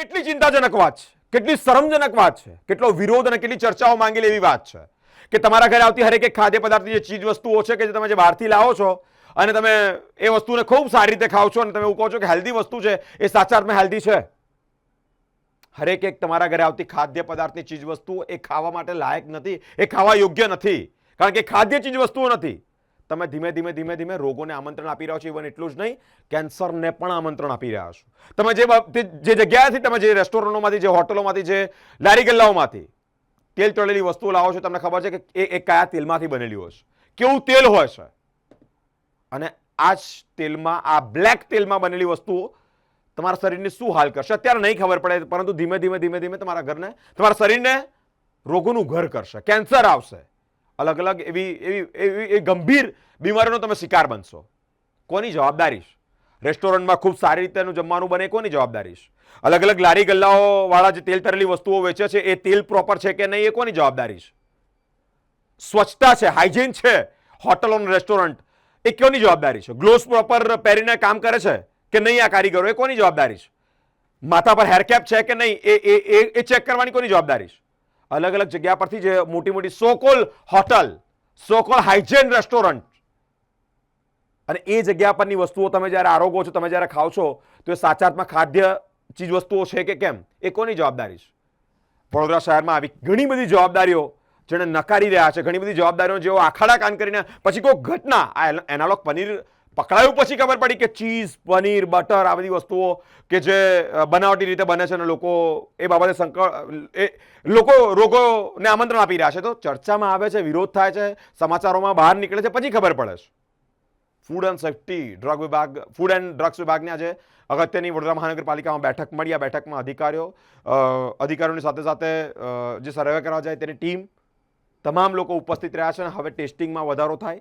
કેટલી ચિંતાજનક વાત છે, કેટલી શરમજનક વાત છે, કેટલો વિરોધ અને કેટલી ચર્ચાઓ માંગેલી એવી વાત છે કે તમારા ઘરે આવતી હરેક એક ખાદ્ય પદાર્થની જે ચીજ વસ્તુઓ છે કે જે તમે જે બહારથી લાવો છો અને તમે એ વસ્તુને ખૂબ સારી રીતે ખાઓ છો અને તમે એવું કહો છો કે હેલ્ધી વસ્તુ છે, એ સાચા અર્થમાં હેલ્ધી છે. હરેક એક તમારા ઘરે આવતી ખાદ્ય પદાર્થની ચીજ વસ્તુઓ એ ખાવા માટે લાયક નથી, એ ખાવા યોગ્ય નથી, કારણ કે ખાદ્ય ચીજ વસ્તુઓ નથી. તમે ધીમે ધીમે ધીમે ધીમે રોગોને આમંત્રણ આપી રહ્યા છો. ઇવન એટલું જ નહીં, કેન્સરને પણ આમંત્રણ આપી રહ્યા છો. તમે જે જગ્યાએથી, તમે જે રેસ્ટોરન્ટોમાંથી, જે હોટલોમાંથી, જે લારી ગલ્લાઓમાંથી તેલ તળેલી વસ્તુઓ લાવો છો, તમને ખબર છે કે એ કયા તેલમાંથી બનેલી હોય છે, કેવું તેલ હોય છે. અને આ જ તેલમાં, આ બ્લેક તેલમાં બનેલી વસ્તુઓ તમારા શરીરને શું હાલ કરશે અત્યારે નહીં ખબર પડે, પરંતુ ધીમે ધીમે ધીમે ધીમે તમારા ઘરને, તમારા શરીરને રોગોનું ઘર કરશે. કેન્સર આવશે, અલગ અલગ એવી ગંભીર બીમારીનો તમે શિકાર બનશો. કોની જવાબદારી છે? રેસ્ટોરન્ટમાં ખૂબ સારી રીતેનું જમવાનું બને, કોની જવાબદારી છે? અલગ અલગ લારી ગલ્લાઓ વાળા જે તેલ તરેલી વસ્તુઓ વેચે છે, એ તેલ પ્રોપર છે કે નહીં, એ કોની જવાબદારી છે? સ્વચ્છતા છે, હાઇજીન છે, હોટલ અને રેસ્ટોરન્ટ, એ કોની જવાબદારી છે? ગ્લોવ્સ પ્રોપર પહેરીને કામ કરે છે કે નહીં આ કારીગરો, એ કોની જવાબદારી છે? માથા પર હેરકેપ છે કે નહીં, એ ચેક કરવાની કોની જવાબદારી છે? અલગ અલગ જગ્યા પરથી જે મોટી મોટી સોકોલ હોટલ, સોકોલ હાઇજીન રેસ્ટોરન્ટ, અને એ જગ્યા પરની વસ્તુઓ તમે જ્યારે આરોગો છો, તમે જ્યારે ખાઓ છો, તો એ સાચા અર્થમાં ખાદ્ય ચીજ વસ્તુઓ છે કે કેમ, એ કોની જવાબદારી છે? વડોદરા શહેરમાં આવી ઘણી બધી જવાબદારીઓ જેને નકારી રહ્યા છે, ઘણી બધી જવાબદારીઓ જેઓ આખાડા કાન કરીને પછી કોઈ ઘટના, આ એનાલોગ પનીર પકડાયું પછી ખબર પડી કે ચીઝ, પનીર, બટર, આ બધી વસ્તુઓ કે જે બનાવટી રીતે બને છે અને લોકો એ બાબતે લોકો રોગોને આમંત્રણ આપી રહ્યા છે. તો ચર્ચામાં આવે છે, વિરોધ થાય છે, સમાચારોમાં બહાર નીકળે છે, પછી ખબર પડે છે. ફૂડ એન્ડ સેફ્ટી ડ્રગ વિભાગ, ફૂડ એન્ડ ડ્રગ્સ વિભાગની આજે અગત્યની વડોદરા મહાનગરપાલિકામાં બેઠક મળી. આ બેઠકમાં અધિકારીઓની સાથે સાથે જે સર્વે કરવા જાય તેની ટીમ, તમામ લોકો ઉપસ્થિત રહ્યા છે. અને હવે ટેસ્ટિંગમાં વધારો થાય,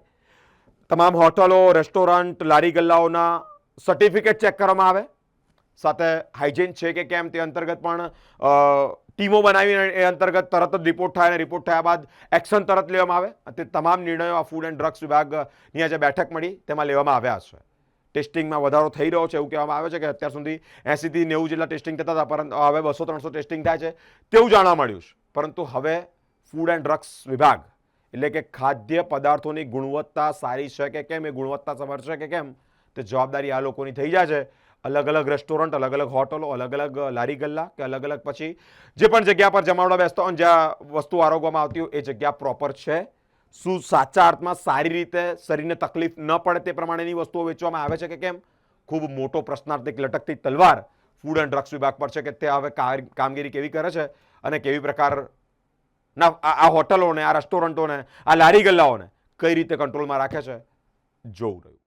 તમામ હોટલો, રેસ્ટોરન્ટ, લારી ગલ્લાઓના સર્ટિફિકેટ ચેક કરવામાં આવે, સાથે હાઇજીન છે કે કેમ તે અંતર્ગત પણ ટીમો બનાવીને એ અંતર્ગત તરત જ રિપોર્ટ થાય, અને રિપોર્ટ થયા બાદ એક્શન તરત લેવામાં આવે. તે તમામ નિર્ણયો આ ફૂડ એન્ડ ડ્રગ્સ વિભાગની આજે બેઠક મળી તેમાં લેવામાં આવ્યા છે. ટેસ્ટિંગમાં વધારો થઈ રહ્યો છે એવું કહેવામાં આવે છે કે અત્યાર સુધી 80 થી 90 જેટલા ટેસ્ટિંગ થતા હતા, પરંતુ હવે 200-300 ટેસ્ટિંગ થાય છે તેવું જાણવા મળ્યું છે. પરંતુ હવે ફૂડ એન્ડ ડ્રગ્સ વિભાગ, એટલે કે ખાદ્ય પદાર્થોની ગુણવત્તા સારી છે કે કેમ, એ ગુણવત્તા સમજશે કે કેમ, તે જવાબદારી આ લોકોની થઈ જાય છે. અલગ અલગ રેસ્ટોરન્ટ, અલગ અલગ હોટલો, અલગ અલગ લારી ગલ્લા કે અલગ અલગ પછી જે પણ જગ્યા પર જમાવડા બેસતા હોય, જ્યાં વસ્તુ આરોગવામાં આવતી હોય, એ જગ્યા પ્રોપર છે? શું સાચા અર્થમાં સારી રીતે શરીરને તકલીફ ન પડે તે પ્રમાણેની વસ્તુઓ વેચવામાં આવે છે કે કેમ? ખૂબ મોટો પ્રશ્નાર્થ, લટકતી તલવાર ફૂડ એન્ડ ડ્રગ્સ વિભાગ પર છે કે તે હવે કામગીરી કેવી કરે છે અને કેવી પ્રકારના આ હોટલોને, આ રેસ્ટોરન્ટોને, આ લારી ગલ્લાઓને કઈ રીતે કંટ્રોલમાં રાખે છે, જોવું રહ્યું.